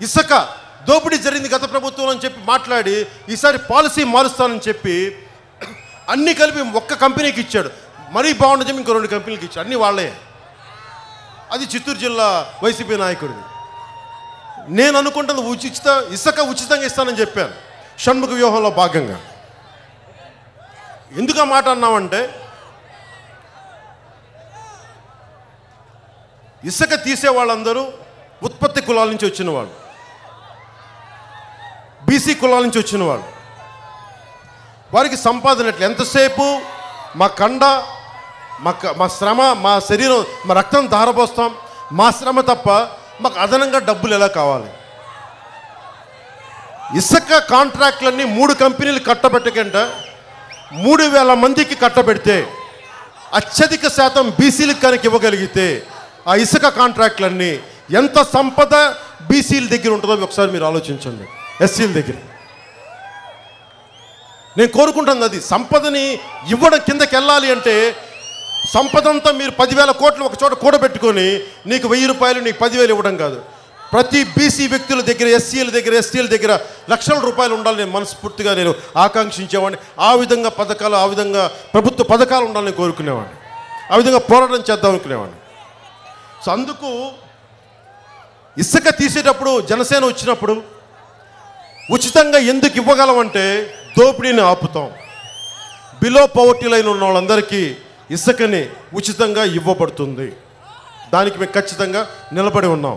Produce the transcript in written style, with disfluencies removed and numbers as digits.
ఇసుక దోపిడీ జరిగింది గత ప్రభుత్వం అని చెప్పి మాట్లాడి ఈసారి పాలసీ మారుస్తానని చెప్పి అన్నీ కలిపి ఒక్క కంపెనీకి ఇచ్చాడు. మరీ బాగుండదు చెప్పి ఇంకో 2 కంపెనీలకు ఇచ్చాడు. అన్నీ వాళ్ళే. అది చిత్తూరు జిల్లా వైసీపీ నాయకుడిది. నేను అనుకుంటున్న ఇసుక ఉచితంగా ఇస్తానని చెప్పాను షణ్ముఖ వ్యూహంలో భాగంగా. ఎందుకు ఆ మాట అన్నామంటే ఇసుక తీసే వాళ్ళందరూ ఉత్పత్తి కులాల నుంచి వచ్చిన వాళ్ళు, బీసీ కులాల నుంచి వచ్చిన వాళ్ళు. వారికి సంపాదన ఎట్లా? ఎంతసేపు మా కండ, మా శ్రమ, మా శరీరం, మా రక్తం ధారపోస్తాం, మా శ్రమ తప్ప మాకు అదనంగా డబ్బులు ఎలా కావాలి? ఇసుక కాంట్రాక్ట్లన్నీ 3 కంపెనీలు కట్టబెట్టకంటే 3000 మందికి కట్టబెడితే అత్యధిక శాతం బీసీలకు కనుక ఇవ్వగలిగితే ఆ ఇసుక కాంట్రాక్ట్లన్నీ ఎంత సంపద బీసీల దగ్గర ఉంటుందో ఒకసారి మీరు ఆలోచించండి. ఎస్సీల దగ్గర నేను కోరుకుంటుంది అది. సంపదని ఇవ్వడం కిందకి వెళ్ళాలి అంటే సంపద అంతా మీరు 10,000 కోట్లు ఒక చోట కూడబెట్టుకొని నీకు 1000 రూపాయలు, నీకు 10,000 ఇవ్వడం కాదు. ప్రతి బీసీ వ్యక్తుల దగ్గర, ఎస్సీల దగ్గర, ఎస్టీల దగ్గర లక్షల రూపాయలు ఉండాలి నేను మనస్ఫూర్తిగా నేను ఆకాంక్షించేవాడిని. ఆ విధంగా పథకాలు, ఆ విధంగా ప్రభుత్వ పథకాలు ఉండాలని కోరుకునేవాడిని. ఆ విధంగా పోరాటం చేద్దాం అనుకునేవాడిని. సో అందుకు ఇసుక తీసేటప్పుడు జనసేన వచ్చినప్పుడు ఉచితంగా ఎందుకు ఇవ్వగలమంటే దోపిడీని ఆపుతాం. బిలో పవర్టీ లైన్ ఉన్న వాళ్ళందరికీ ఇసుకని ఉచితంగా ఇవ్వబడుతుంది. దానికి మేము ఖచ్చితంగా నిలబడి ఉన్నాం.